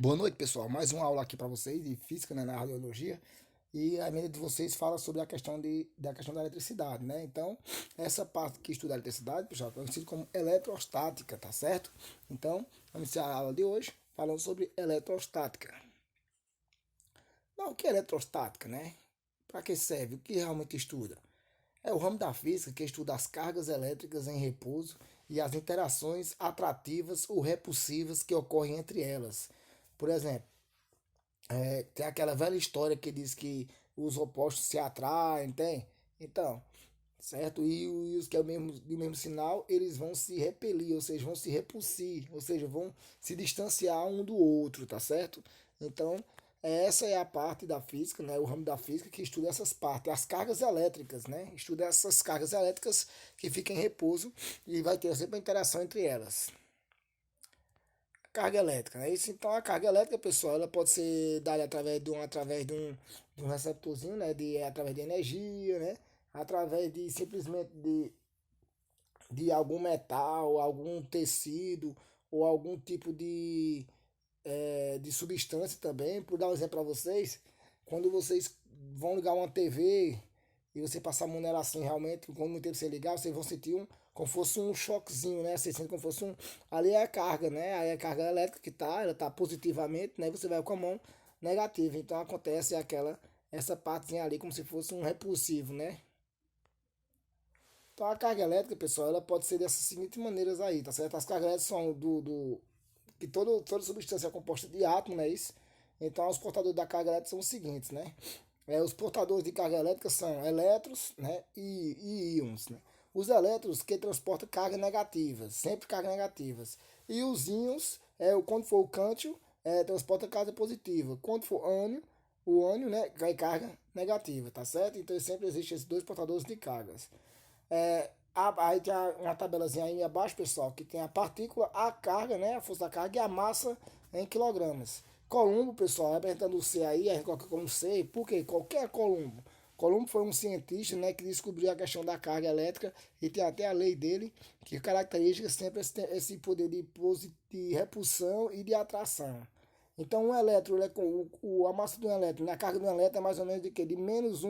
Boa noite, pessoal. Mais uma aula aqui para vocês de física, né, na radiologia. E a minha de vocês fala sobre da questão da eletricidade, né? Então, essa parte que estuda a eletricidade, pessoal, é conhecido como eletrostática, tá certo? Então, vamos iniciar a aula de hoje falando sobre eletrostática. Não, o que é eletrostática, né? Para que serve? O que realmente estuda? É o ramo da física que estuda as cargas elétricas em repouso e as interações atrativas ou repulsivas que ocorrem entre elas. Por exemplo, tem aquela velha história que diz que os opostos se atraem, tem? Então, certo? E os que é do mesmo sinal, eles vão se repelir, ou seja, vão se repulsir, ou seja, vão se distanciar um do outro, tá certo? Então, essa é a parte da física, né? O ramo da física que estuda essas partes, as cargas elétricas, né? Estuda essas cargas elétricas que ficam em repouso e vai ter sempre uma interação entre elas. Carga elétrica, né? Isso, então a carga elétrica, pessoal, ela pode ser dada através de um receptorzinho, né? Através de energia, né? Através de simplesmente de algum metal, algum tecido ou algum tipo de substância também. Por dar um exemplo para vocês, quando vocês vão ligar uma TV e você passar a mão nela assim, realmente, quando muito tempo você ligar, vocês vão sentir como fosse um choquezinho, né? Você sente como fosse um. Ali é a carga, né? Aí é a carga elétrica que tá, ela tá positivamente, né? Você vai com a mão negativa. Então acontece essa partezinha ali, como se fosse um repulsivo, né? Então a carga elétrica, pessoal, ela pode ser dessas seguintes maneiras aí, tá certo? As cargas elétricas são que toda substância é composta de átomo, não é isso? Então os portadores da carga elétrica são os seguintes, né? Os portadores de carga elétrica são elétrons, né, e íons, né? Os elétrons que transportam cargas negativas, sempre cargas negativas. E os íons, quando for o cântio, transporta carga positiva. Quando for o ânion, né, cai carga negativa, tá certo? Então sempre existem esses dois portadores de cargas. Aí tem uma tabelazinha aí abaixo, pessoal, que tem a partícula, a carga, né? A força da carga e a massa em quilogramas. Colombo, pessoal, representando o C aí, a gente coloca como C, porque qualquer Colombo. Colombo foi um cientista, né, que descobriu a questão da carga elétrica e tem até a lei dele, que caracteriza sempre esse poder de repulsão e de atração. Então, um elétron, ele é com, a massa de um elétron, a carga de um elétron é mais ou menos de quê? De menos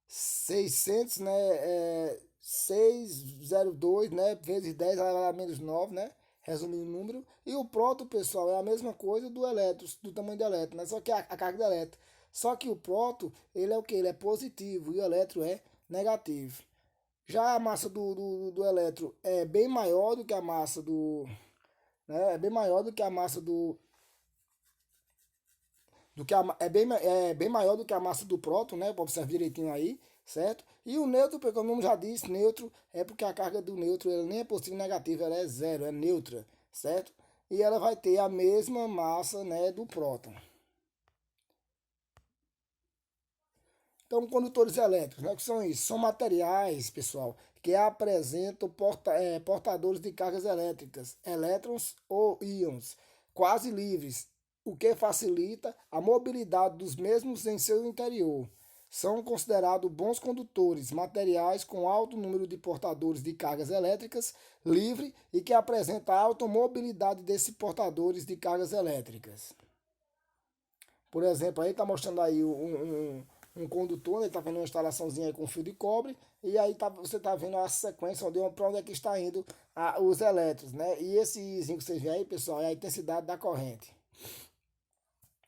600, né, 602, né, vezes 10 ela vai a menos 9, né, resumindo o número. E o próton, pessoal, é a mesma coisa do elétron, do tamanho do elétron, né, só que a carga do elétron. Só que o próton, ele é o que? Ele é positivo e o elétron é negativo. Já a massa do elétron é bem maior do que a massa né, é bem maior do que a massa é bem maior do que a massa do próton, né? Para observar direitinho aí, certo? E o neutro, porque o nome já diz, neutro é porque a carga do neutro ela nem é positiva nem negativa, ela é zero, é neutra, certo? E ela vai ter a mesma massa, né, do próton. Então, condutores elétricos, né? O que são isso? São materiais, pessoal, que apresentam portadores de cargas elétricas, elétrons ou íons, quase livres, o que facilita a mobilidade dos mesmos em seu interior. São considerados bons condutores, materiais com alto número de portadores de cargas elétricas livre e que apresenta alta mobilidade desses portadores de cargas elétricas. Por exemplo, aí está mostrando aí um condutor, ele está vendo uma instalaçãozinha aí com fio de cobre, e aí você está vendo a sequência para onde é que está indo os elétrons, né? E esse izinho que vocês veem aí, pessoal, é a intensidade da corrente.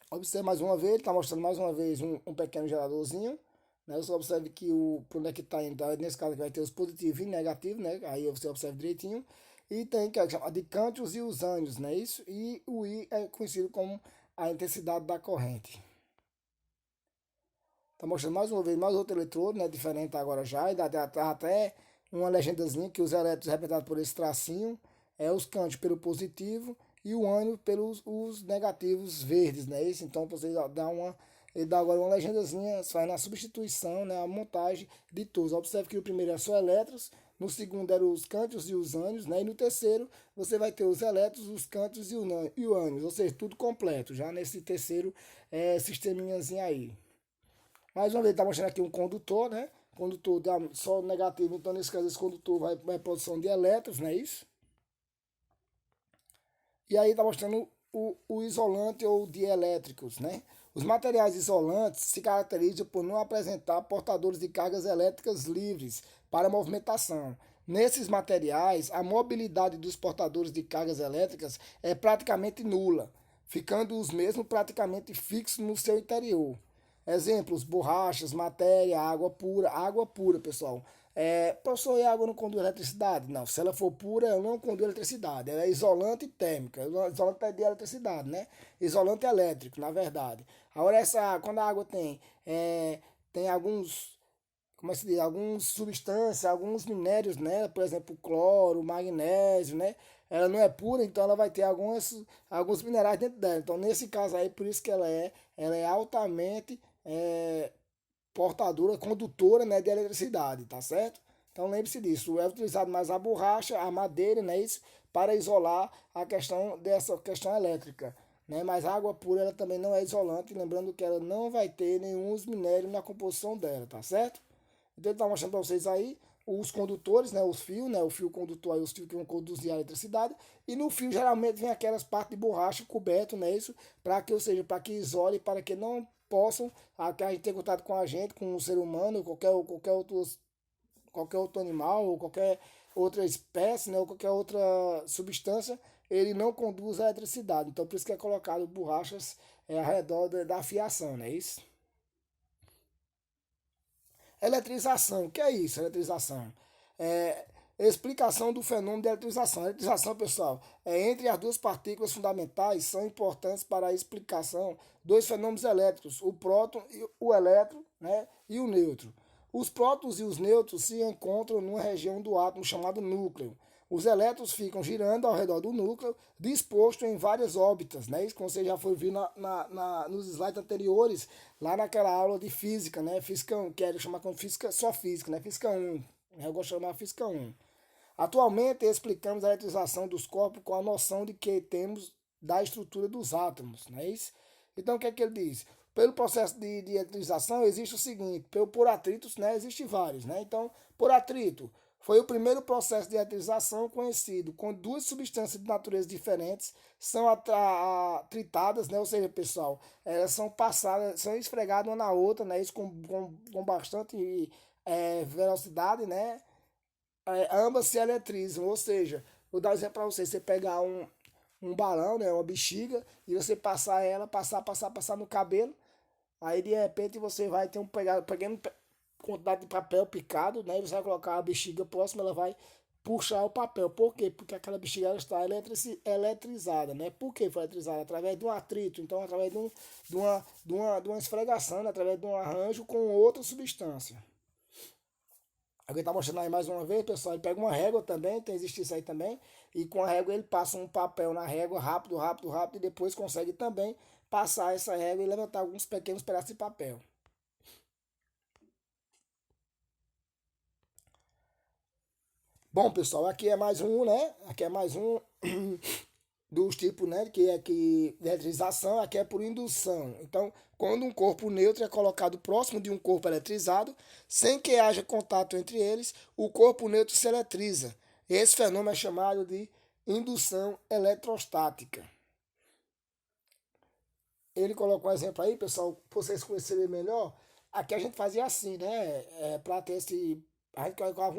Observe mais uma vez, ele está mostrando mais uma vez um pequeno geradorzinho, né? Você observe que por onde é que está indo, nesse caso aqui vai ter os positivos e negativos, né? Aí você observa direitinho. E tem que é chamado de cântios e os ânions, não é isso? E o I é conhecido como a intensidade da corrente. Tá mostrando mais uma vez mais outro eletrodo, né? Diferente agora já. E dá até uma legendazinha que os elétrons representados por esse tracinho os cântios pelo positivo e o ânion pelos os negativos verdes, né? Isso, então você ele dá agora uma legendazinha, faz na substituição, né? A montagem de todos. Observe que o primeiro é só elétrons, no segundo eram os cântios e os ânions, né? E no terceiro você vai ter os elétrons, os cântios e o ânions, ou seja, tudo completo, já nesse terceiro sisteminhazinho aí. Mais uma vez, está mostrando aqui um condutor, né? Condutor só negativo, então nesse caso esse condutor vai produção de elétrons, não é isso? E aí está mostrando o isolante ou dielétricos, né? Os materiais isolantes se caracterizam por não apresentar portadores de cargas elétricas livres para movimentação. Nesses materiais, a mobilidade dos portadores de cargas elétricas é praticamente nula, ficando os mesmos praticamente fixos no seu interior. Exemplos: borrachas, matéria, água pura, pessoal. Professor, e a água não conduz eletricidade? Não, se ela for pura, ela não conduz eletricidade. Ela é isolante térmica, isolante é de eletricidade, né? Isolante elétrico, na verdade. Agora, quando a água tem alguns, como é que se diz, algumas substâncias, alguns minérios nela, por exemplo, cloro, magnésio, né? Ela não é pura, então ela vai ter alguns minerais dentro dela. Então, nesse caso aí, por isso que ela é altamente portadora, condutora, né, de eletricidade, tá certo? Então lembre-se disso, é utilizado mais a borracha, a madeira, né, isso, para isolar a questão dessa questão elétrica, né? Mas a água pura ela também não é isolante, lembrando que ela não vai ter nenhum minério na composição dela, tá certo? Então ele está mostrando para vocês aí os condutores, né, os fios, né, o fio condutor aí, os fios que vão conduzir a eletricidade, e no fio geralmente vem aquelas partes de borracha coberto, né, isso, para que, ou seja, para que isole, para que não possam, que a gente tenha contato com a gente, com o ser humano, qualquer outro animal, ou qualquer outra espécie, né, ou qualquer outra substância, ele não conduz a eletricidade. Então por isso que é colocado borrachas ao redor da fiação, né, isso? Eletrização, o que é isso, eletrização? É explicação do fenômeno de eletrização. A eletrização, pessoal, entre as duas partículas fundamentais, são importantes para a explicação dos fenômenos elétricos, o próton, o elétron, né, e o nêutron. Os prótons e os nêutrons se encontram numa região do átomo chamado núcleo. Os elétrons ficam girando ao redor do núcleo, disposto em várias órbitas, né? Isso como você já foi ver nos slides anteriores, lá naquela aula de física, né? Física 1, que era chamar como física, só física, né? Física 1. Eu gosto de chamar Física 1. Atualmente explicamos a eletrização dos corpos com a noção de que temos da estrutura dos átomos, não é isso? Então o que é que ele diz? Pelo processo de eletrização existe o seguinte, por atritos, né, existe vários, né? Então, por atrito, foi o primeiro processo de eletrização conhecido, com duas substâncias de natureza diferentes são atritadas, né? Ou seja, pessoal, elas são passadas, são esfregadas uma na outra, né? Isso com bastante velocidade, né? Ambas se eletrizam, ou seja, vou dar um exemplo para você, você pegar um balão, né, uma bexiga, e você passar ela, passar no cabelo, aí de repente você vai ter pegando quantidade de papel picado, né, e você vai colocar a bexiga próxima, ela vai puxar o papel. Por quê? Porque aquela bexiga ela está eletrizada, né? Por que foi eletrizada? Através de um atrito, então através de uma esfregação, né? Através de um arranjo com outra substância. Alguém tá mostrando aí mais uma vez, pessoal. Ele pega uma régua também, tem existe isso aí também. E com a régua ele passa um papel na régua rápido, rápido, rápido. E depois consegue também passar essa régua e levantar alguns pequenos pedaços de papel. Bom, pessoal, aqui é mais um, né? Aqui é mais um dos tipos, né? Que eletrização, aqui é por indução. Então, quando um corpo neutro é colocado próximo de um corpo eletrizado, sem que haja contato entre eles, o corpo neutro se eletriza. Esse fenômeno é chamado de indução eletrostática. Ele colocou um exemplo aí, pessoal, para vocês conhecerem melhor. Aqui a gente fazia assim, né? Para ter esse. A gente colocava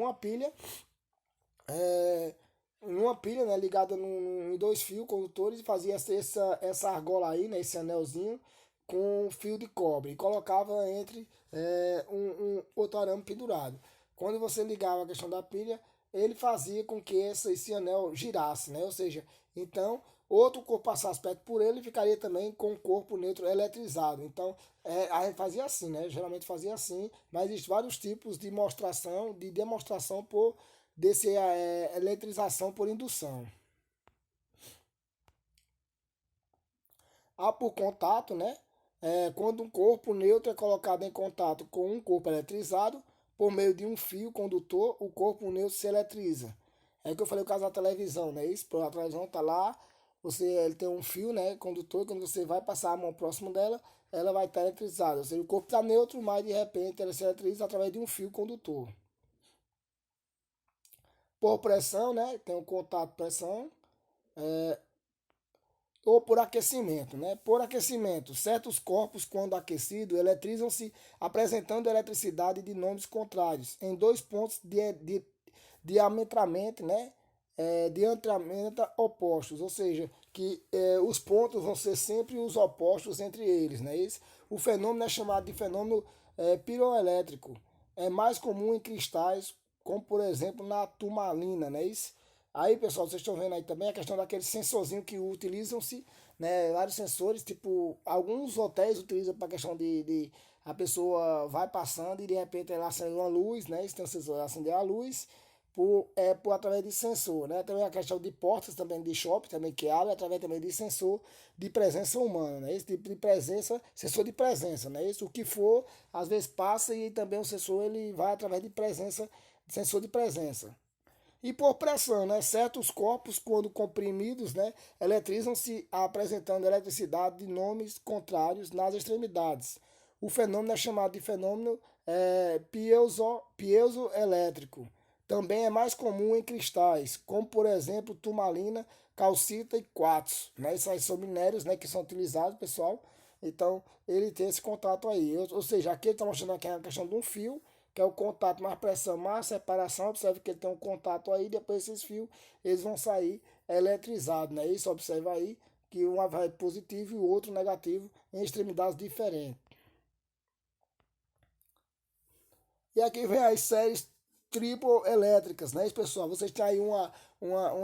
é, uma pilha, né, ligada em dois fios condutores e fazia essa argola aí, né, esse anelzinho com fio de cobre e colocava entre um outro arame pendurado. Quando você ligava a questão da pilha, ele fazia com que esse anel girasse, né? Ou seja, então outro corpo passasse perto por ele e ficaria também com o corpo neutro eletrizado. Então a gente fazia assim, né? Geralmente fazia assim, mas existem vários tipos de demonstração desse eletrização por indução. Há por contato, né? Quando um corpo neutro é colocado em contato com um corpo eletrizado, por meio de um fio condutor, o corpo neutro se eletriza. É o que eu falei o caso da televisão, né? Isso, a televisão tá lá, ele tem um fio, né, condutor, quando você vai passar a mão próximo dela, ela vai estar eletrizada. Ou seja, o corpo está neutro, mas de repente ela se eletriza através de um fio condutor. Por pressão, né? Tem um contato pressão. ou por aquecimento, né? Por aquecimento, certos corpos, quando aquecidos, eletrizam-se, apresentando eletricidade de nomes contrários, em dois pontos diametralmente, né? Diametralmente opostos, ou seja, que os pontos vão ser sempre os opostos entre eles, né? O fenômeno é chamado de fenômeno piroelétrico. É mais comum em cristais, como por exemplo na turmalina, né? Aí, pessoal, vocês estão vendo aí também a questão daquele sensorzinho que utilizam-se, né? Vários sensores, tipo, alguns hotéis utilizam para a questão de a pessoa vai passando e de repente ela acende uma luz, né? Esse tem um sensor de acender a luz por através de sensor, né? Também a questão de portas também de shopping, também que abre através também de sensor de presença humana, né? Esse tipo de presença, sensor de presença, né? Isso o que for, às vezes passa e também o sensor ele vai através de presença, sensor de presença. E por pressão, né? Certos corpos, quando comprimidos, né, eletrizam-se apresentando eletricidade de nomes contrários nas extremidades. O fenômeno é chamado de fenômeno piezoelétrico. Também é mais comum em cristais, como por exemplo turmalina, calcita e quartzo. Né? Isso aí são minérios, né, que são utilizados, pessoal. Então ele tem esse contato aí. Ou seja, aqui ele está mostrando aqui a questão de um fio que é o contato mais pressão, mais separação. Observe que ele tem um contato aí, depois esses fios eles vão sair eletrizados, né? Isso observa aí que um vai positivo e o outro negativo em extremidades diferentes. E aqui vem as séries triboelétricas, né, pessoal? Vocês têm aí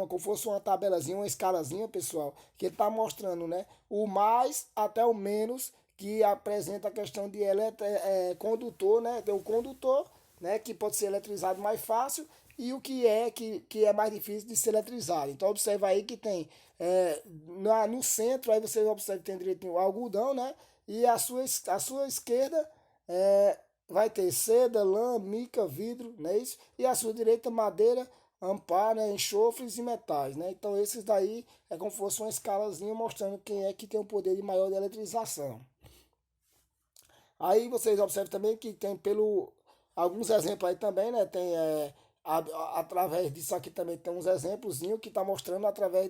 como fosse uma tabelazinha, uma escalazinha, pessoal, que está mostrando, né, o mais até o menos que apresenta a questão de condutor, né? Tem o condutor, né, que pode ser eletrizado mais fácil e o que é mais difícil de ser eletrizado. Então observa aí que tem no centro, aí você observa que tem direitinho o algodão, né? E a sua esquerda é, vai ter seda, lã, mica, vidro, não é isso? E à sua direita, madeira, amparo, né, enxofres e metais, né? Então esses daí é como se fosse uma escalazinha mostrando quem é que tem o poder de maior de eletrização. Aí vocês observam também que tem alguns exemplos aí também, né? Tem através disso aqui também tem uns exemplos que está mostrando através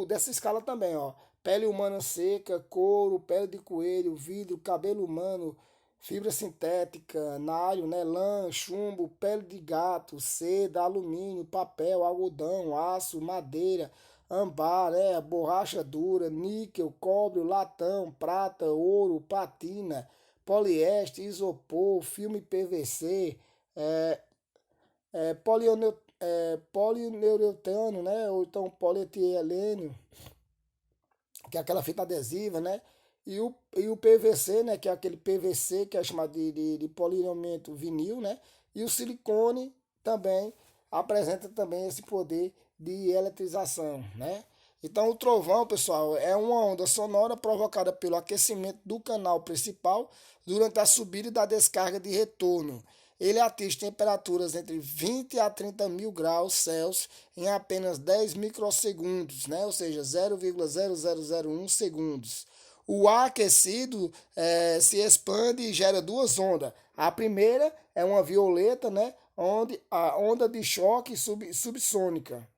dessa escala também, ó. Pele humana seca, couro, pele de coelho, vidro, cabelo humano, fibra sintética, nylon, né? Lã, chumbo, pele de gato, seda, alumínio, papel, algodão, aço, madeira, ambar, né? Borracha dura, níquel, cobre, latão, prata, ouro, platina, poliéster, isopor, filme PVC, é, poliuretano, né? Ou então polietileno, que é aquela fita adesiva, né? E o PVC, né? Que é aquele PVC que é chamado de poliuramento vinil, né? E o silicone também apresenta também esse poder de eletrização, né? Então o trovão, pessoal, é uma onda sonora provocada pelo aquecimento do canal principal durante a subida da descarga de retorno. Ele atinge temperaturas entre 20 a 30 mil graus Celsius em apenas 10 microsegundos, né? Ou seja, 0,0001 segundos. O ar aquecido se expande e gera duas ondas. A primeira é uma violeta, né? Onde a onda de choque subsônica,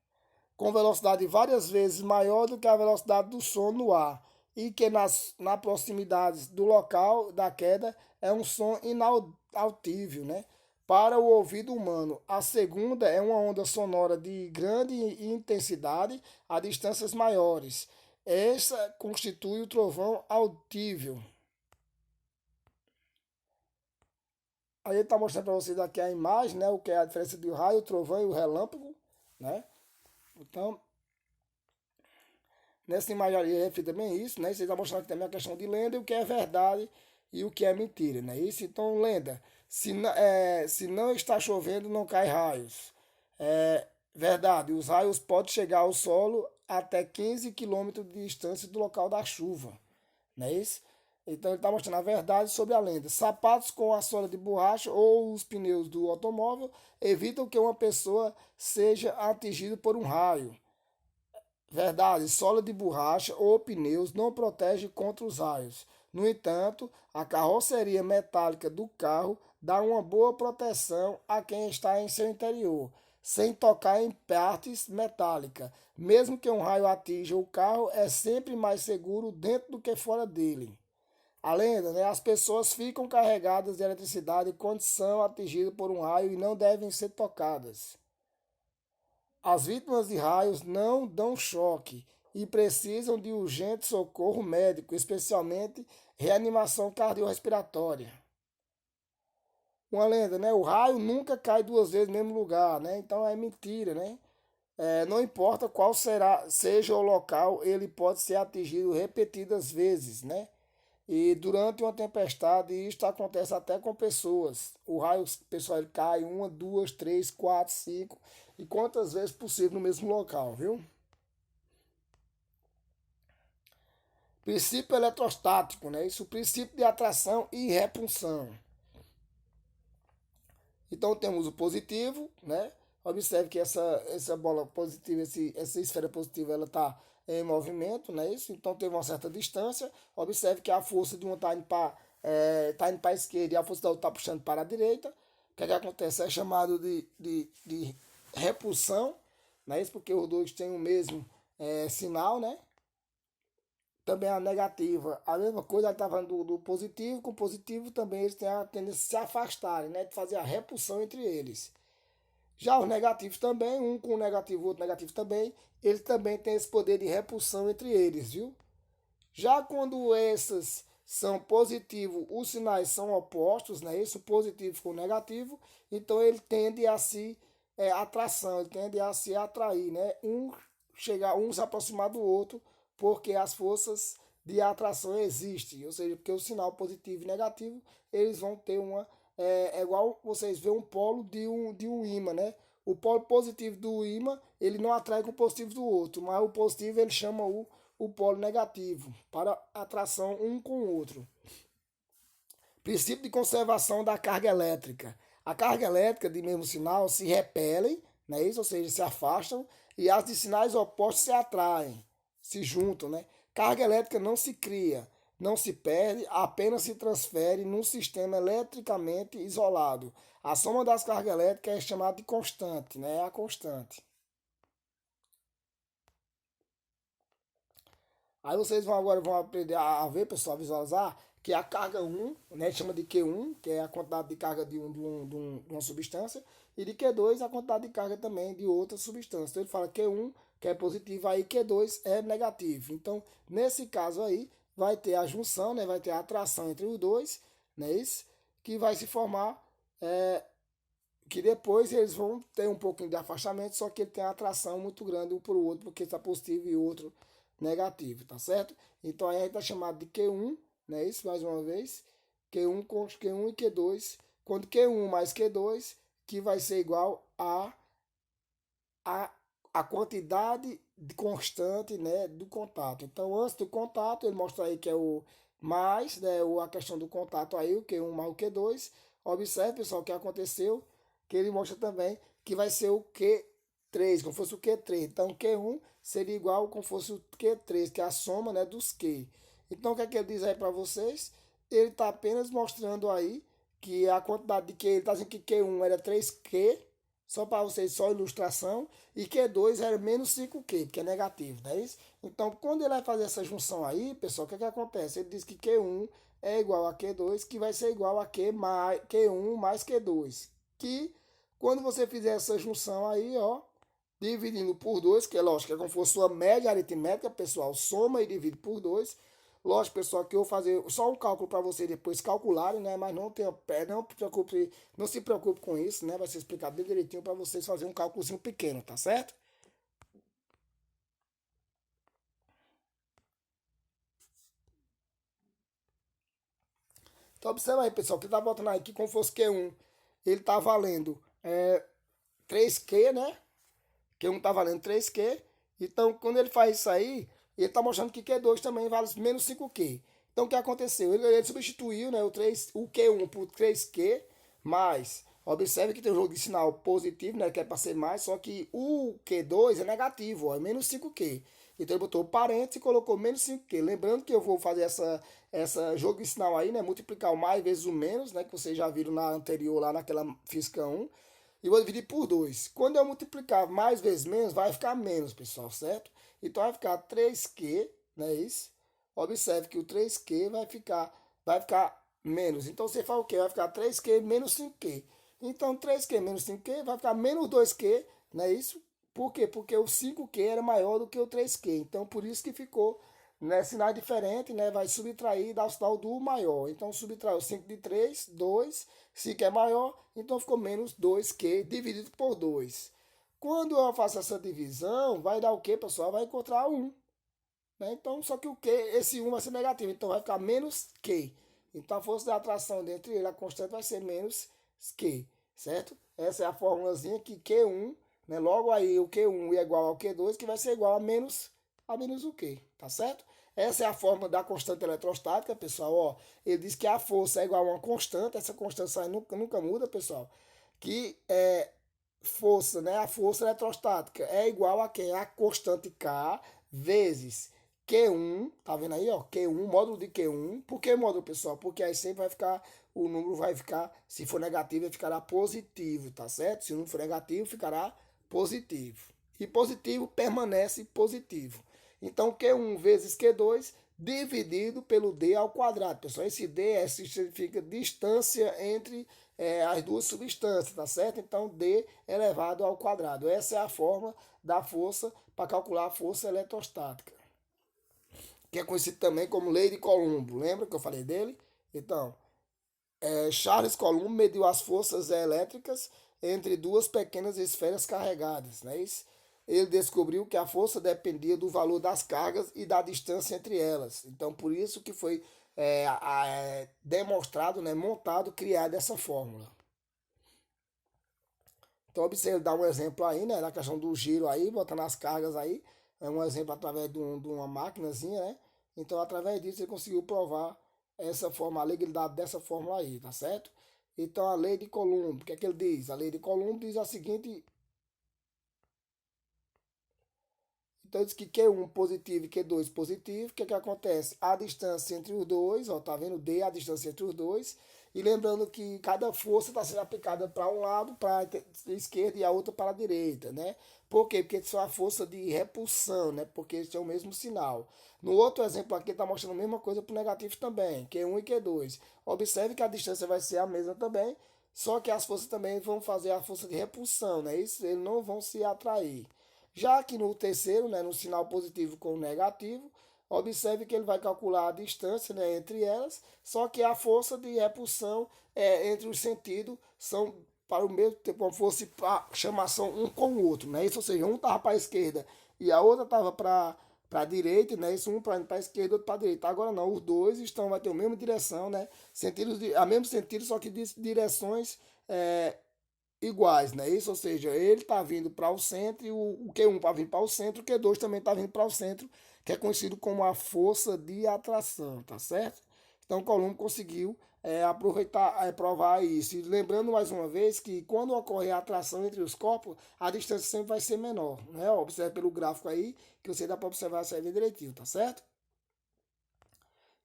com velocidade várias vezes maior do que a velocidade do som no ar, e que na proximidade do local da queda é um som inaudível, né? Para o ouvido humano. A segunda é uma onda sonora de grande intensidade a distâncias maiores. Essa constitui o trovão audível. Aí ele está mostrando para vocês aqui a imagem, né? O que é a diferença do raio, o trovão e o relâmpago, né? Então, nessa imagem ali reflete também isso, né? Você está mostrando aqui também a questão de lenda e o que é verdade e o que é mentira, né? Isso, então, lenda. Se não está chovendo, não cai raios. Verdade, os raios podem chegar ao solo até 15 quilômetros de distância do local da chuva, não é isso? Então ele está mostrando a verdade sobre a lenda. Sapatos com a sola de borracha ou os pneus do automóvel evitam que uma pessoa seja atingida por um raio. Verdade, sola de borracha ou pneus não protege contra os raios. No entanto, a carroceria metálica do carro dá uma boa proteção a quem está em seu interior. sem tocar em partes metálicas. Mesmo que um raio atinja o carro, é sempre mais seguro dentro do que fora dele. A lenda, né? As pessoas ficam carregadas de eletricidade quando são atingidas por um raio e não devem ser tocadas. As vítimas de raios não dão choque e precisam de urgente socorro médico, especialmente reanimação cardiorrespiratória. Uma lenda, né? O raio nunca cai duas vezes no mesmo lugar, né? Então é mentira, né? Não importa seja o local, ele pode ser atingido repetidas vezes, né? E durante uma tempestade, isso acontece até com pessoas. O raio, pessoal, ele cai uma, duas, três, quatro, cinco e quantas vezes possível no mesmo local, viu? Princípio eletrostático, né? Isso, o princípio de atração e repulsão. Então temos o positivo, né? Observe que essa bola positiva, essa esfera positiva, ela está em movimento, não é isso? Então teve uma certa distância. Observe que a força de uma está indo para tá indo para a esquerda e a força da outra está puxando para a direita. O que, é que acontece? É chamado de repulsão, não é isso? Porque os dois têm o mesmo sinal, né? Também a negativa, a mesma coisa, ela está falando do positivo, com o positivo também eles têm a tendência de se afastarem, né? De fazer a repulsão entre eles. Já os negativos também, um com o negativo, outro negativo também, eles também têm esse poder de repulsão entre eles, viu? Já quando esses são positivos, os sinais são opostos, né? Isso positivo com o negativo, então ele tende a se atração, ele tende a se atrair, né? Um se aproximar do outro, porque as forças de atração existem, ou seja, porque o sinal positivo e negativo, eles vão ter uma igual vocês vê um polo de um ímã, né? O polo positivo do ímã, ele não atrai com o positivo do outro, mas o positivo ele chama o polo negativo para atração um com o outro. Princípio de conservação da carga elétrica. A carga elétrica de mesmo sinal se repelem, né? Isso, ou seja, se afastam, e as de sinais opostos se atraem, se juntam, né? Carga elétrica não se cria, não se perde, apenas se transfere num sistema eletricamente isolado. A soma das cargas elétricas é chamada de constante, né? É a constante. Aí vocês vão aprender a ver, pessoal, a visualizar que a carga um, né, chama de Q1, que é a quantidade de carga de uma substância, e de Q2 a quantidade de carga também de outra substância. Então ele fala Q1, que é positivo, aí Q2 é negativo. Então, nesse caso aí, vai ter a junção, né, vai ter a atração entre os dois, né, isso, que vai se formar, é, que depois eles vão ter um pouquinho de afastamento, só que ele tem a atração muito grande um para o outro, porque está positivo e o outro negativo, tá certo? Então aí a gente está chamado de Q1, né? Isso mais uma vez, Q1 com Q1 e Q2, quando Q1 mais Q2, que vai ser igual a, a quantidade de constante, né, do contato. Então antes do contato, ele mostra aí que é o mais, né, a questão do contato aí, o Q1 mais o Q2. Observe, pessoal, o que aconteceu, que ele mostra também que vai ser o Q3, como fosse o Q3. Então, Q1 seria igual como fosse o Q3, que é a soma, né, dos Q. Então, o que é que ele diz aí para vocês? Ele está apenas mostrando aí que a quantidade de Q, ele está dizendo que Q1 era 3Q, só para vocês, só ilustração, e Q2 era menos 5Q, que é negativo, não é isso? Então, quando ele vai fazer essa junção aí, pessoal, o que é que acontece? Ele diz que Q1 é igual a Q2, que vai ser igual a Q1 mais Q2, que quando você fizer essa junção aí, ó, dividindo por 2, que é lógico, é como se fosse sua média aritmética, pessoal, soma e divide por 2. Lógico, pessoal, que eu vou fazer só um cálculo para vocês depois calcularem, né? Mas não se preocupe com isso, né? Vai ser explicado bem direitinho para vocês fazerem um cálculozinho pequeno, tá certo? Então observa aí, pessoal, que ele tá botando aí que como fosse Q1, ele tá valendo 3Q, né? Q1 tá valendo 3Q. Então, quando ele faz isso aí, ele tá mostrando que Q2 também vale menos 5Q. Então, o que aconteceu? Ele substituiu, né, o Q1 por 3Q, mais. Observe que tem um jogo de sinal positivo, né, que é para ser mais, só que o Q2 é negativo, ó, é menos 5Q. Então, ele botou o parênteses e colocou menos 5Q. Lembrando que eu vou fazer essa jogo de sinal aí, né, multiplicar o mais vezes o menos, né, que vocês já viram na anterior, lá naquela física 1. e vou dividir por 2. Quando eu multiplicar mais vezes menos, vai ficar menos, pessoal, certo? Então vai ficar 3Q, não é isso? Observe que o 3Q vai ficar menos. Então você faz o quê? Vai ficar 3Q menos 5Q. Então 3Q menos 5Q vai ficar menos 2Q, não é isso? Por quê? Porque o 5Q era maior do que o 3Q. Então por isso que ficou, né, sinal diferente, né? Vai subtrair e dar o sinal do maior. Então subtrai o 5 de 3, 2. 5 é maior, então ficou menos 2Q dividido por 2. Quando eu faço essa divisão, vai dar o quê, pessoal? Vai encontrar 1. Né? Então, só que o Q, esse 1 vai ser negativo, então vai ficar menos Q. Então a força de atração dentre ele, a constante, vai ser menos Q, certo? Essa é a formulazinha que Q1, né? Logo aí o Q1 é igual ao Q2, que vai ser igual a menos o Q, tá certo? Essa é a fórmula da constante eletrostática, pessoal. Ó, ele diz que a força é igual a uma constante, essa constante nunca muda, pessoal. Que é força, né? A força eletrostática é igual a quem? A constante K vezes Q1, tá vendo aí, ó? Q1, módulo de Q1. Por que módulo, pessoal? Porque aí sempre vai ficar, o número vai ficar, se for negativo, ele ficará positivo, tá certo? Se o número for negativo, ficará positivo. E positivo permanece positivo. Então, Q1 vezes Q2 dividido pelo D ao quadrado. Pessoal, esse D significa distância entre as duas substâncias, tá certo? Então, D elevado ao quadrado. Essa é a forma da força para calcular a força eletrostática, que é conhecido também como Lei de Colombo. Lembra que eu falei dele? Então, Charles Colombo mediu as forças elétricas entre duas pequenas esferas carregadas, não é isso? Ele descobriu que a força dependia do valor das cargas e da distância entre elas. Então, por isso que foi demonstrado, né, montado, criado essa fórmula. Então, observe, dá um exemplo aí, né, na questão do giro aí, botando as cargas aí, é um exemplo através de uma maquinazinha, né? Então, através disso, ele conseguiu provar essa forma, a legalidade dessa fórmula aí, tá certo? Então, a lei de Coulomb, o que é que ele diz? A lei de Coulomb diz a seguinte. Então diz que Q1 positivo e Q2 positivo. O que é que acontece? A distância entre os dois, ó, tá vendo? D, a distância entre os dois. E lembrando que cada força está sendo aplicada para um lado, para a esquerda, e a outra para a direita, né? Por quê? Porque isso é a força de repulsão, né? Porque eles têm o mesmo sinal. No outro exemplo aqui está mostrando a mesma coisa para o negativo também, Q1 e Q2. Observe que a distância vai ser a mesma também, só que as forças também vão fazer a força de repulsão, né? Isso, eles não vão se atrair. Já que no terceiro, né, no sinal positivo com o negativo, observe que ele vai calcular a distância, né, entre elas, só que a força de repulsão entre os sentidos são para o mesmo tempo, como fosse para chamação um com o outro, né? Isso, ou seja, um estava para a esquerda e a outra estava para a direita, né? Isso, um para a esquerda, outro para a direita. Agora não, os dois vai ter a mesma direção, né? Sentidos a mesmo sentido, só que de direções iguais, né? Isso, ou seja, ele está vindo para o centro e o Q1 está vindo para o centro, o Q2 também está vindo para o centro, que é conhecido como a força de atração, tá certo? Então, Colombo conseguiu aproveitar, provar isso. E lembrando mais uma vez que quando ocorre a atração entre os corpos, a distância sempre vai ser menor, né? Observe pelo gráfico aí, que você dá para observar essa aí direitinho, tá certo?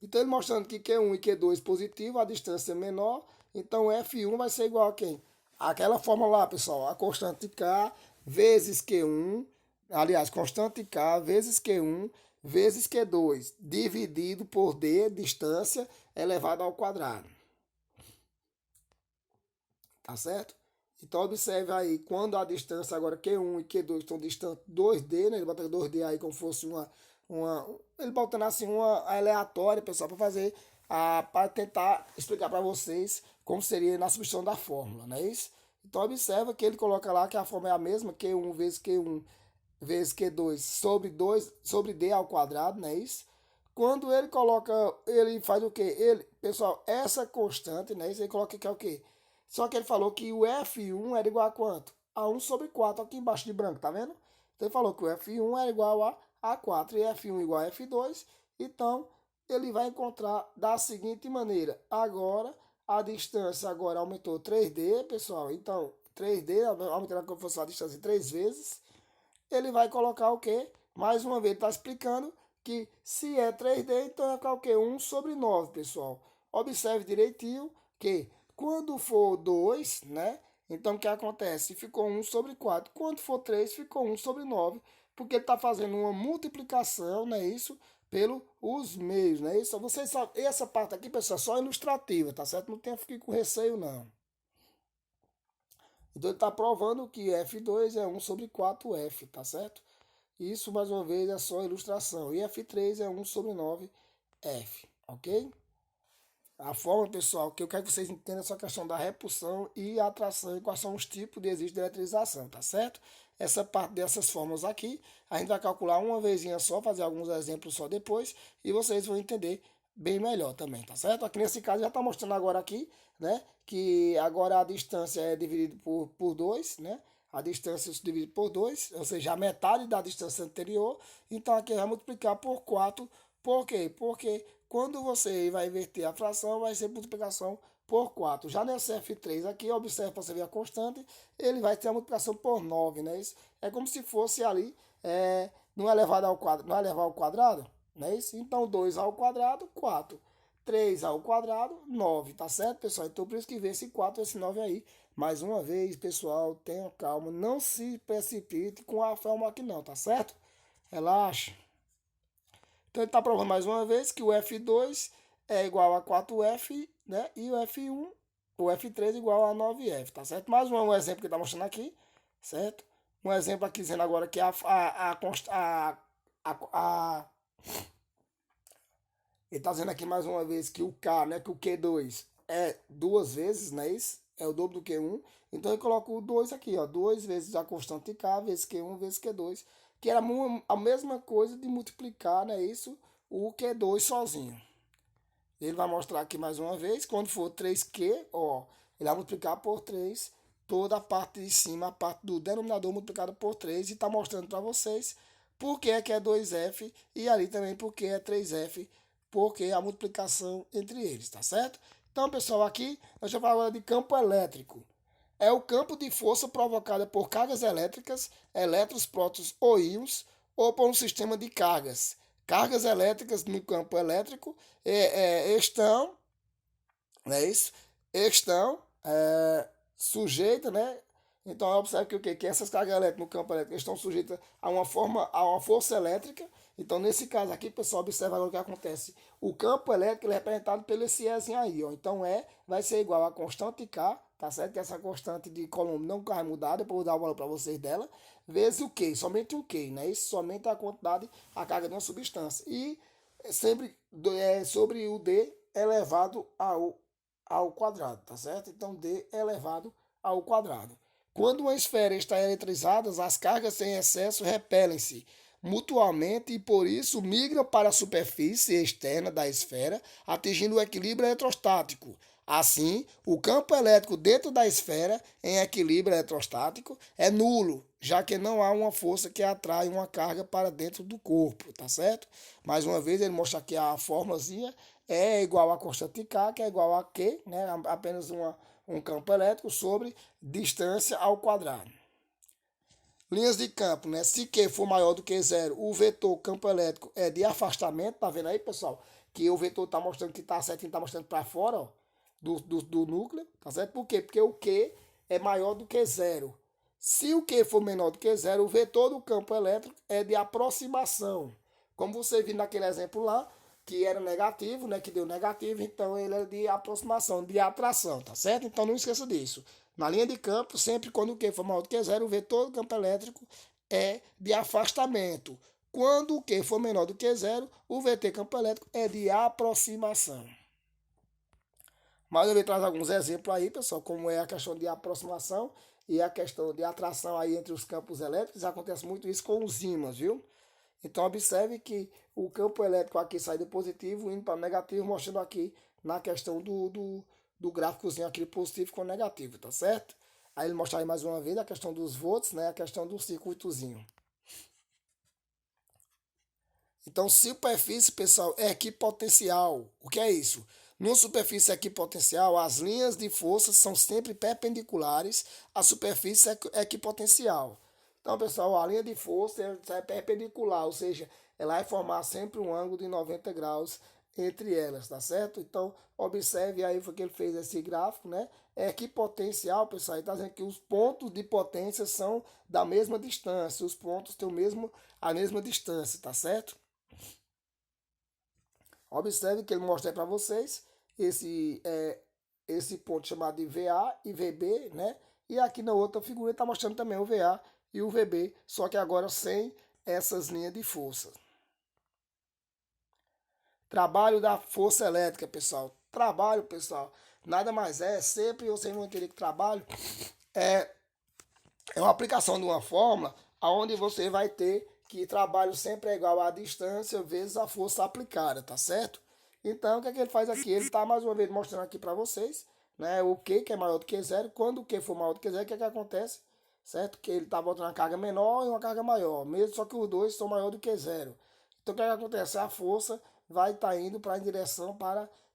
Então, ele mostrando que Q1 e Q2 positivo, a distância é menor, então F1 vai ser igual a quem? Aquela fórmula lá, pessoal, a constante K vezes Q1, aliás, constante K vezes Q1 vezes Q2, dividido por D, distância, elevado ao quadrado. Tá certo? Então, observe aí, quando a distância agora Q1 e Q2 estão distantes 2D, né? Ele bota 2D aí como fosse ele botando assim uma aleatória, pessoal, para fazer, para tentar explicar para vocês como seria na substituição da fórmula, não é isso? Então, observa que ele coloca lá que a fórmula é a mesma, Q1 vezes Q1 vezes Q2 sobre 2 sobre D ao quadrado, não é isso? Quando ele coloca, ele faz o quê? Ele, pessoal, essa constante, né? Isso ele coloca que é o quê? Só que ele falou que o F1 era igual a quanto? A 1 sobre 4, aqui embaixo de branco, tá vendo? Então ele falou que o F1 era igual a 4 e F1 igual a F2. Então ele vai encontrar da seguinte maneira. Agora a distância agora aumentou 3D, pessoal. Então 3D aumentará como fosse a distância 3 vezes. Ele vai colocar o quê? Mais uma vez, ele está explicando que se é 3D, então vai ficar o quê? 1 sobre 9, pessoal. Observe direitinho que quando for 2, né? Então, o que acontece? Ficou 1/4. Quando for 3, ficou 1/9, porque ele está fazendo uma multiplicação, não é isso? Pelos meios, não é isso? Vocês sabem, essa parte aqui, pessoal, é só ilustrativa, tá certo? Não tem que ficar com receio, não. Então, ele está provando que F2 é 1/4F, tá certo? Isso, mais uma vez, é só ilustração. E F3 é 1/9F, ok? A forma, pessoal, que eu quero que vocês entendam essa questão da repulsão e atração e quais são os tipos de exercício de eletrização, tá certo? Essa parte dessas fórmulas aqui, a gente vai calcular uma vezinha só, fazer alguns exemplos só depois, e vocês vão entender bem melhor também, tá certo? Aqui nesse caso já está mostrando agora aqui, né, que agora a distância é dividida por 2, né? A distância se divide por 2, ou seja, a metade da distância anterior. Então aqui vai multiplicar por 4. Por quê? Porque quando você vai inverter a fração, vai ser multiplicação por 4. Já nesse F3 aqui, observe para você ver a constante, ele vai ter a multiplicação por 9, né? Isso é como se fosse ali, não é elevado ao quadrado, não é elevado ao quadrado, não é isso? Então 2 ao quadrado, 4. 3 ao quadrado, 9, tá certo, pessoal? Então por isso que vê esse 4, esse 9 aí. Mais uma vez, pessoal, tenha calma, não se precipite com a fórmula aqui não, tá certo? Relaxa. Então ele está provando mais uma vez que o F2 é igual a 4F, né? E o F1, o F3 é igual a 9F, tá certo? Mais um exemplo que ele está mostrando aqui, certo? Um exemplo aqui dizendo agora que ele está dizendo aqui mais uma vez que o K, né? Que o Q2 é duas vezes, não é isso? É o dobro do Q1. Então eu coloco o 2 aqui, ó. 2 vezes a constante K, vezes Q1, vezes Q2. Que era a mesma coisa de multiplicar, né? Isso, o Q2 sozinho. Ele vai mostrar aqui mais uma vez. Quando for 3Q, ó. Ele vai multiplicar por 3. Toda a parte de cima, a parte do denominador multiplicada por 3. E está mostrando para vocês por que é 2F. E ali também porque é 3F. Porque a multiplicação entre eles, tá certo? Então, pessoal, aqui nós vamos falar agora de campo elétrico. É o campo de força provocada por cargas elétricas, elétrons, prótons ou íons, ou por um sistema de cargas. Cargas elétricas no campo elétrico estão, não é isso? Estão sujeitas, né? Então, observe que o quê? Que essas cargas elétricas no campo elétrico estão sujeitas a uma força elétrica. Então, nesse caso aqui, pessoal, observa agora o que acontece. O campo elétrico ele é representado pelo esse Ezinho aí, ó. Então, vai ser igual a constante K, tá certo? Que essa constante de Coulomb não vai mudar, depois eu vou dar o valor para vocês dela, vezes o Q, somente o Q, né? Isso somente a quantidade, a carga de uma substância. E sempre sobre o D elevado ao quadrado, tá certo? Então, D elevado ao quadrado. Quando uma esfera está eletrizada, as cargas em excesso repelem-se mutuamente e por isso migram para a superfície externa da esfera, atingindo o equilíbrio eletrostático. Assim, o campo elétrico dentro da esfera, em equilíbrio eletrostático, é nulo, já que não há uma força que atrai uma carga para dentro do corpo, tá certo? Mais uma vez, ele mostra aqui a fórmulazinha, é igual a constante K, que é igual a Q, né? Apenas um campo elétrico sobre distância ao quadrado. Linhas de campo, né? Se Q for maior do que zero, o vetor campo elétrico é de afastamento, tá vendo aí, pessoal? Que o vetor tá mostrando que tá certinho, tá mostrando para fora, ó, do núcleo, tá certo? Por quê? Porque o Q é maior do que zero. Se o Q for menor do que zero, o vetor do campo elétrico é de aproximação. Como você viu naquele exemplo lá, que era negativo, né? Que deu negativo, então ele é de aproximação, de atração, tá certo? Então não esqueça disso. Na linha de campo, sempre quando o Q for maior do que zero, o vetor do campo elétrico é de afastamento. Quando o Q for menor do que zero, o VT campo elétrico é de aproximação. Mas eu vou trazer alguns exemplos aí, pessoal, como é a questão de aproximação e a questão de atração aí entre os campos elétricos. Acontece muito isso com os ímãs, viu? Então observe que o campo elétrico aqui sai do positivo, indo para o negativo, mostrando aqui na questão do gráficozinho aqui positivo com negativo, tá certo? Aí ele mostra aí mais uma vez a questão dos volts, né? A questão do circuitozinho. Então, superfície, pessoal, é equipotencial. O que é isso? Numa superfície equipotencial, as linhas de força são sempre perpendiculares à superfície equipotencial. Então, pessoal, a linha de força é perpendicular, ou seja, ela vai formar sempre um ângulo de 90 graus entre elas, tá certo? Então, observe aí foi que ele fez esse gráfico, né? Equipotencial, pessoal, ele está dizendo que os pontos de potência são da mesma distância, os pontos têm a mesma distância, tá certo? Observe que ele mostra para vocês esse, esse ponto chamado de VA e VB, né? E aqui na outra figura está mostrando também o VA e o VB, só que agora sem essas linhas de força. Trabalho da força elétrica, pessoal. Trabalho, pessoal, nada mais sempre vocês vão entender que trabalho é, é uma aplicação de uma fórmula onde você vai ter que trabalho sempre é igual à distância vezes a força aplicada, tá certo? Então, o que é que ele faz aqui? Ele está mais uma vez mostrando aqui para vocês, né, o Q, que é maior do que zero. Quando o Q for maior do que zero, o que é que acontece? Certo? Que ele está botando uma carga menor e uma carga maior, mesmo só que os dois são maior do que zero. Então, o que é que acontece? A força vai estar indo para a direção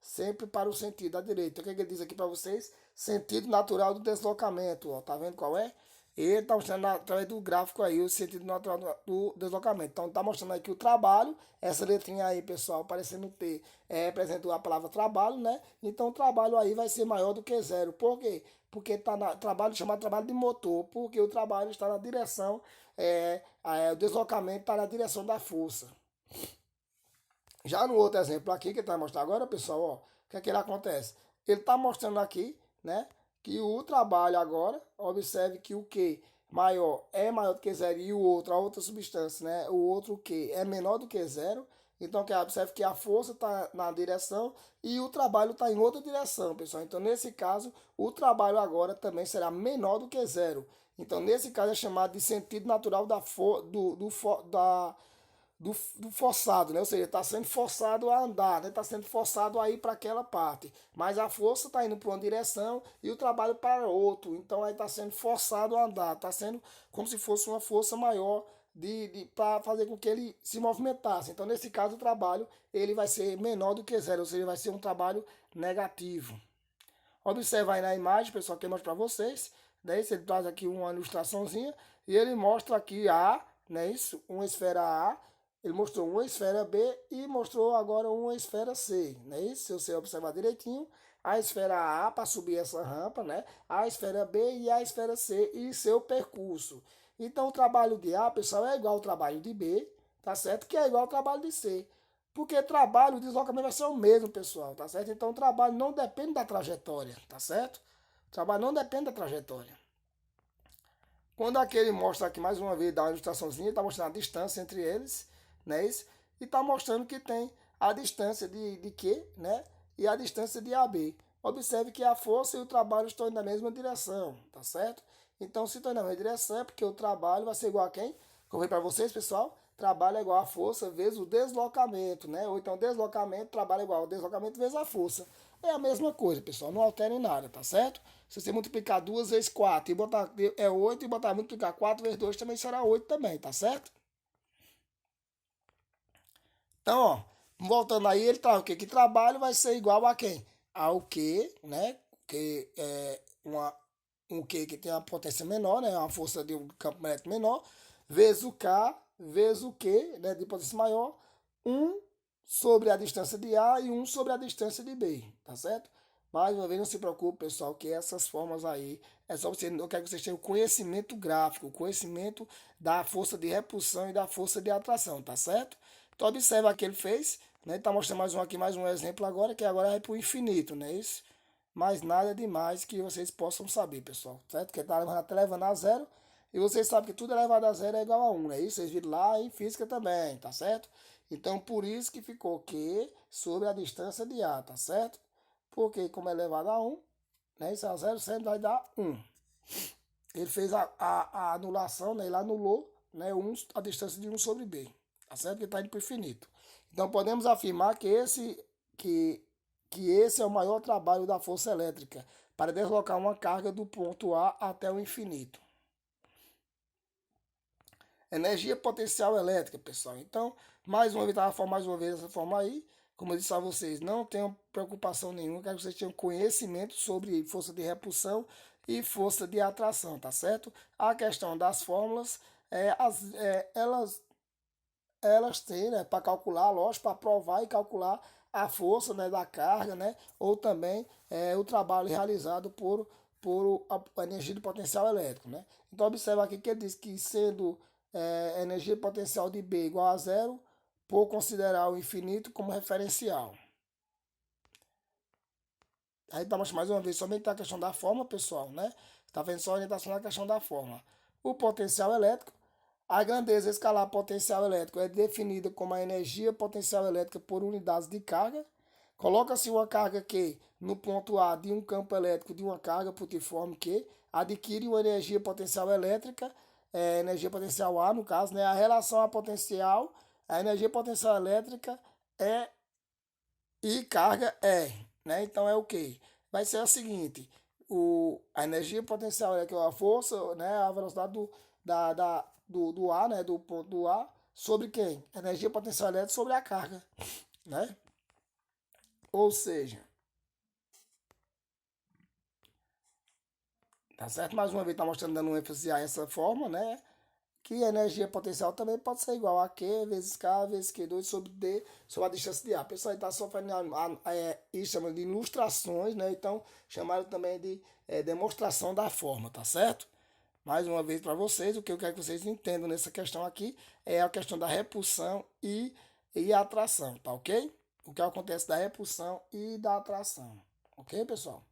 sempre para o sentido da direita. Então, o que é que ele diz aqui para vocês? Sentido natural do deslocamento, ó. Tá vendo qual é? Ele está mostrando através do gráfico aí o sentido natural do deslocamento. Então está mostrando aí que o trabalho, essa letrinha aí, pessoal, parecendo ter, representa a palavra trabalho, né? Então o trabalho aí vai ser maior do que zero. Por quê? Porque está trabalho chamado trabalho de motor, porque o trabalho está na direção, o deslocamento está na direção da força. Já no outro exemplo aqui que ele está mostrando agora, pessoal, ó, o que é que ele acontece? Ele está mostrando aqui, né? Que o trabalho agora, observe que o Q maior é maior do que zero e o outro, a outra substância, né? O outro Q é menor do que zero. Então, observe que a força está na direção e o trabalho está em outra direção, pessoal. Então, nesse caso, o trabalho agora também será menor do que zero. Então, nesse caso, é chamado de sentido natural do forçado, né? Ou seja, está sendo forçado a andar, né? Está sendo forçado a ir para aquela parte. Mas a força está indo para uma direção e o trabalho para outro. Então aí está sendo forçado a andar, está sendo como se fosse uma força maior para fazer com que ele se movimentasse. Então nesse caso o trabalho ele vai ser menor do que zero, ou seja, vai ser um trabalho negativo. Observa aí na imagem, pessoal, que eu mostro para vocês. Daí ele traz aqui uma ilustraçãozinha e ele mostra aqui A, né, isso, uma esfera A. Ele mostrou uma esfera B e mostrou agora uma esfera C, né? Isso, se você observar direitinho, a esfera A para subir essa rampa, né? A esfera B e a esfera C e seu percurso. Então o trabalho de A, pessoal, é igual ao trabalho de B, tá certo? Que é igual ao trabalho de C. Porque trabalho, o deslocamento vai ser o mesmo, pessoal, tá certo? Então o trabalho não depende da trajetória, tá certo? O trabalho não depende da trajetória. Quando aquele mostra aqui mais uma vez, dá uma ilustraçãozinha, está mostrando a distância entre eles, né? Isso? E está mostrando que tem a distância de Q, né? E a distância de AB. Observe que a força e o trabalho estão na mesma direção, tá certo? Então, se estão na mesma direção, é porque o trabalho vai ser igual a quem? Como eu falei para vocês, pessoal, trabalho é igual a força vezes o deslocamento, né? Ou então, deslocamento, trabalho é igual ao deslocamento vezes a força. É a mesma coisa, pessoal, não altera em nada, tá certo? Se você multiplicar 2 vezes 4 e botar 8 e botar multiplicar 4 vezes 2 também será 8 também, tá certo? Então, ó, voltando aí, ele traz o quê? Que trabalho vai ser igual a quem? Ao Q, né? Que é um Q que tem uma potência menor, né? Uma força de um campo magnético menor, vezes o K, vezes o Q, né? De potência maior, um sobre a distância de A e um sobre a distância de B, tá certo? Mais uma vez, não se preocupe, pessoal, que essas formas aí, é só você, eu quero que vocês tenham conhecimento gráfico, conhecimento da força de repulsão e da força de atração, tá certo? Então, observa o que ele fez, né? Ele tá mostrando mais um aqui, mais um exemplo agora, que agora é para o infinito, né? Isso. Mas nada demais que vocês possam saber, pessoal, certo? Porque tá até levando a zero, e vocês sabem que tudo elevado a zero é igual a 1, né? Isso vocês viram lá em física também, tá certo? Então, por isso que ficou Q sobre a distância de A, tá certo? Porque como é elevado a 1, né? Isso a zero sempre vai dar 1. Ele fez a anulação, né? Ele anulou, né? A distância de 1 sobre B, tá certo? Que está indo para o infinito. Então, podemos afirmar que, que esse é o maior trabalho da força elétrica para deslocar uma carga do ponto A até o infinito. Energia potencial elétrica, pessoal. Então, mais uma vez essa forma aí. Como eu disse a vocês, não tenham preocupação nenhuma, quero que vocês tenham conhecimento sobre força de repulsão e força de atração, tá certo? A questão das fórmulas, elas têm, né, para calcular, lógico, para provar e calcular a força, né, da carga, né, ou também o trabalho realizado por a energia do potencial elétrico, né. Então observa aqui que ele diz que sendo energia potencial de B igual a zero, por considerar o infinito como referencial. Aí estamos mais uma vez somente a questão da forma, pessoal, né? Está vendo só a orientação na questão da forma. O potencial elétrico, a grandeza escalar potencial elétrico é definida como a energia potencial elétrica por unidades de carga. Coloca-se uma carga Q no ponto A de um campo elétrico de uma carga putiforme Q, adquire uma energia potencial elétrica, energia potencial A no caso, né? A relação a potencial, a energia potencial elétrica é e carga é, né? Então é o que? Vai ser o seguinte, a energia potencial é que é a força, né? A velocidade do A, né? Do ponto do A sobre quem? Energia potencial elétrica sobre a carga, né? Ou seja, tá certo? Mais uma vez tá mostrando, dando um ênfase a essa forma, né? Que a energia potencial também pode ser igual a Q vezes K vezes Q2 sobre D sobre a distância de A. Pessoal, está sofrendo isso chama de ilustrações, né? Então, chamaram também de demonstração da forma, tá certo? Mais uma vez para vocês, o que eu quero que vocês entendam nessa questão aqui é a questão da repulsão e a atração, tá ok? O que acontece da repulsão e da atração, ok, pessoal?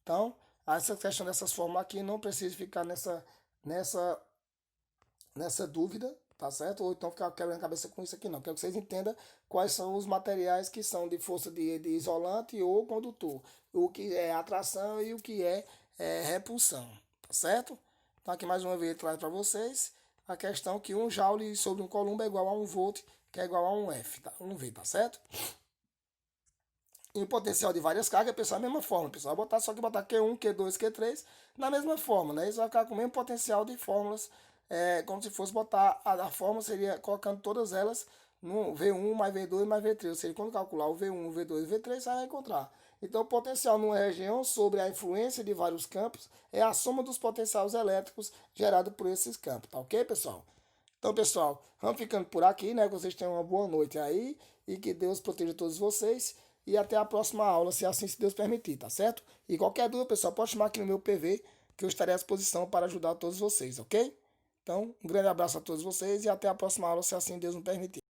Então, essa questão dessas formas aqui não precisa ficar nessa dúvida, tá certo? Ou então ficar quebrando a cabeça com isso aqui, não. Quero que vocês entendam quais são os materiais que são de força de isolante ou condutor, o que é atração e o que é repulsão, tá certo? Então aqui mais uma vez eu trago para vocês a questão que 1 joule sobre um coulomb é igual a 1 volt, que é igual a 1 F, tá? 1 V, tá certo? E o potencial de várias cargas, pessoal, é a mesma forma, pessoal. Vai botar, só que botar Q1, Q2, Q3 na mesma forma, né? Isso vai ficar com o mesmo potencial de fórmulas, como se fosse botar a fórmula, seria colocando todas elas no V1 mais V2 mais V3. Ou seja, quando calcular o V1, o V2 e o V3, você vai encontrar. Então, o potencial numa região sobre a influência de vários campos é a soma dos potenciais elétricos gerados por esses campos, tá ok, pessoal? Então, pessoal, vamos ficando por aqui, né? Que vocês tenham uma boa noite aí e que Deus proteja todos vocês. E até a próxima aula, se assim se Deus permitir, tá certo? E qualquer dúvida, pessoal, pode chamar aqui no meu PV, que eu estarei à disposição para ajudar todos vocês, ok? Então, um grande abraço a todos vocês e até a próxima aula, se assim Deus nos permitir.